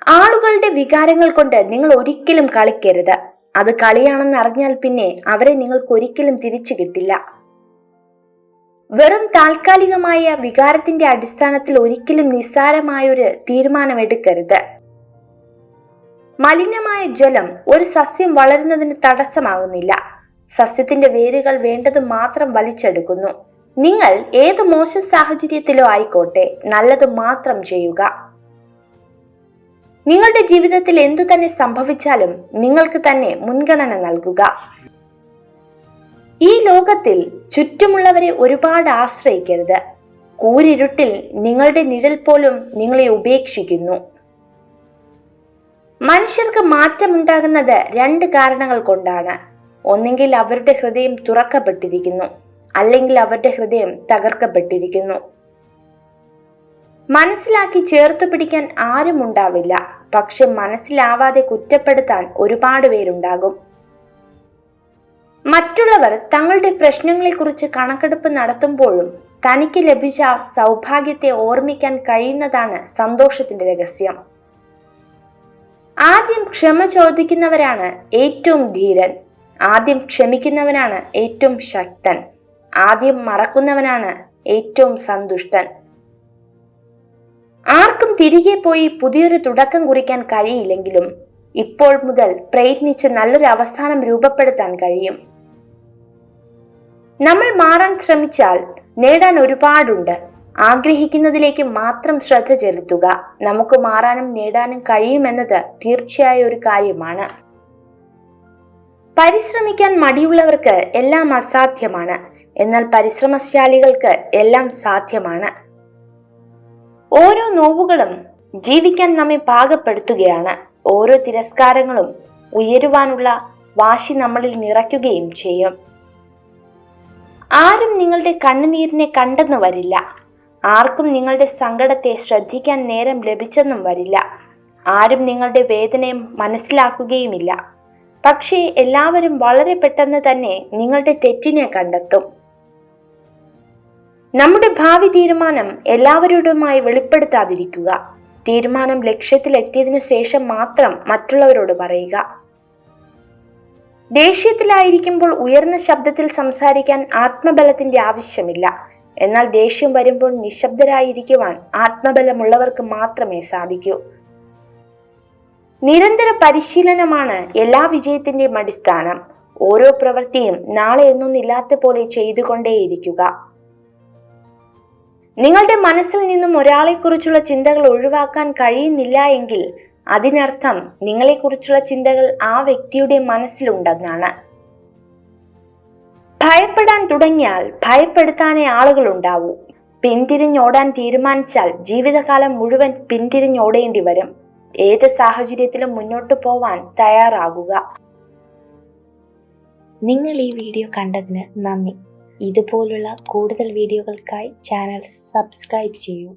ആളുകളുടെ വികാരങ്ങൾ കൊണ്ട് നിങ്ങൾ ഒരിക്കലും കളിക്കരുത്. അത് കളിയാണെന്ന് അറിഞ്ഞാൽ പിന്നെ അവരെ നിങ്ങൾക്ക് ഒരിക്കലും തിരിച്ചു കിട്ടില്ല. വെറും താൽക്കാലികമായ വികാരത്തിന്റെ അടിസ്ഥാനത്തിൽ ഒരിക്കലും നിസ്സാരമായൊരു തീരുമാനമെടുക്കരുത്. മലിനമായ ജലം ഒരു സസ്യം വളരുന്നതിന് തടസ്സമാകുന്നില്ല. സസ്യത്തിന്റെ വേരുകൾ വേണ്ടത് മാത്രം വലിച്ചെടുക്കുന്നു. നിങ്ങൾ ഏത് മോശം സാഹചര്യത്തിലോ ആയിക്കോട്ടെ, നല്ലത് മാത്രം ചെയ്യുക. നിങ്ങളുടെ ജീവിതത്തിൽ എന്തു തന്നെ സംഭവിച്ചാലും നിങ്ങൾക്ക് തന്നെ മുൻഗണന നൽകുക. ഈ ലോകത്തിൽ ചുറ്റുമുള്ളവരെ ഒരുപാട് ആശ്രയിക്കരുത്. കൂരിരുട്ടിൽ നിങ്ങളുടെ നിഴൽ പോലും നിങ്ങളെ ഉപേക്ഷിക്കുന്നു. മനുഷ്യർക്ക് മാറ്റമുണ്ടാകുന്നത് 2 കാരണങ്ങൾ കൊണ്ടാണ്. ഒന്നെങ്കിൽ അവരുടെ ഹൃദയം തുറക്കപ്പെട്ടിരിക്കുന്നു, അല്ലെങ്കിൽ അവരുടെ ഹൃദയം തകർക്കപ്പെട്ടിരിക്കുന്നു. മനസ്സിലാക്കി ചേർത്തു പിടിക്കാൻ ആരും ഉണ്ടാവില്ല, പക്ഷെ മനസ്സിലാവാതെ കുറ്റപ്പെടുത്താൻ ഒരുപാട് പേരുണ്ടാകും. മറ്റുള്ളവർ തങ്ങളുടെ പ്രശ്നങ്ങളെക്കുറിച്ച് കണക്കെടുപ്പ് നടത്തുമ്പോഴും തനിക്ക് ലഭിച്ച സൗഭാഗ്യത്തെ ഓർമ്മിക്കാൻ കഴിയുന്നതാണ് സന്തോഷത്തിന്റെ രഹസ്യം. ആദ്യം ക്ഷമ ചോദിക്കുന്നവരാണ് ഏറ്റവും ധീരൻ. ആദ്യം ക്ഷമിക്കുന്നവനാണ് ഏറ്റവും ശക്തൻ. ആദ്യം മറക്കുന്നവനാണ് ഏറ്റവും സന്തുഷ്ടൻ. ആർക്കും തിരികെ പോയി പുതിയൊരു തുടക്കം കുറിക്കാൻ കഴിയില്ലെങ്കിലും ഇപ്പോൾ മുതൽ പ്രയത്നിച്ച് നല്ലൊരു അവസാനം രൂപപ്പെടുത്താൻ കഴിയും. നമ്മൾ മാറാൻ ശ്രമിച്ചാൽ നേടാൻ ഒരുപാടുണ്ട്. ആഗ്രഹിക്കുന്നതിലേക്ക് മാത്രം ശ്രദ്ധ ചെലുത്തുക. നമുക്ക് മാറാനും നേടാനും കഴിയുമെന്നത് തീർച്ചയായ ഒരു കാര്യമാണ്. പരിശ്രമിക്കാൻ മടിയുള്ളവർക്ക് എല്ലാം അസാധ്യമാണ്, എന്നാൽ പരിശ്രമശാലികൾക്ക് എല്ലാം സാധ്യമാണ്. ഓരോ നോവുകളും ജീവിക്കാൻ നമ്മെ പാകപ്പെടുത്തുകയാണ്. ഓരോ തിരസ്കാരങ്ങളും ഉയരുവാനുള്ള വാശി നമ്മളിൽ നിറയ്ക്കുകയും ചെയ്യും. ആരും നിങ്ങളുടെ കണ്ണുനീരിനെ കണ്ടെന്ന് വരില്ല. ആർക്കും നിങ്ങളുടെ സങ്കടത്തെ ശ്രദ്ധിക്കാൻ നേരം ലഭിച്ചെന്നും വരില്ല. ആരും നിങ്ങളുടെ വേദനയും മനസ്സിലാക്കുകയുമില്ല. പക്ഷേ എല്ലാവരും വളരെ പെട്ടെന്ന് തന്നെ നിങ്ങളുടെ തെറ്റിനെ കണ്ടെത്തും. നമ്മുടെ ഭാവി തീരുമാനം എല്ലാവരോടുമായി വെളിപ്പെടുത്താതിരിക്കുക. തീരുമാനം ലക്ഷ്യത്തിലെത്തിയതിനു ശേഷം മാത്രം മറ്റുള്ളവരോട് പറയുക. ദേഷ്യത്തിലായിരിക്കുമ്പോൾ ഉയർന്ന ശബ്ദത്തിൽ സംസാരിക്കാൻ ആത്മബലത്തിന്റെ ആവശ്യമില്ല. എന്നാൽ ദേഷ്യം വരുമ്പോൾ നിശബ്ദരായിരിക്കുവാൻ ആത്മബലമുള്ളവർക്ക് മാത്രമേ സാധിക്കൂ. നിരന്തര പരിശീലനമാണ് എല്ലാ വിജയത്തിന്റെയും അടിസ്ഥാനം. ഓരോ പ്രവൃത്തിയും നാളെ എന്നൊന്നില്ലാത്ത പോലെ ചെയ്തുകൊണ്ടേയിരിക്കുക. നിങ്ങളുടെ മനസ്സിൽ നിന്നും ഒരാളെക്കുറിച്ചുള്ള ചിന്തകൾ ഒഴിവാക്കാൻ കഴിയുന്നില്ല എങ്കിൽ അതിനർത്ഥം നിങ്ങളെക്കുറിച്ചുള്ള ചിന്തകൾ ആ വ്യക്തിയുടെ മനസ്സിലുണ്ടെന്നാണ്. ഭയപ്പെടാൻ തുടങ്ങിയാൽ ഭയപ്പെടുത്താനേ ആളുകളുണ്ടാവൂ. പിന്തിരിഞ്ഞോടാൻ തീരുമാനിച്ചാൽ ജീവിതകാലം മുഴുവൻ പിന്തിരിഞ്ഞോടേണ്ടി വരും. ഏത് സാഹചര്യത്തിലും മുന്നോട്ട് പോവാൻ തയ്യാറാകുക. നിങ്ങൾ ഈ വീഡിയോ കണ്ടതിന് നന്ദി. ഇതുപോലുള്ള കൂടുതൽ വീഡിയോകൾക്കായി ചാനൽ സബ്സ്ക്രൈബ് ചെയ്യൂ.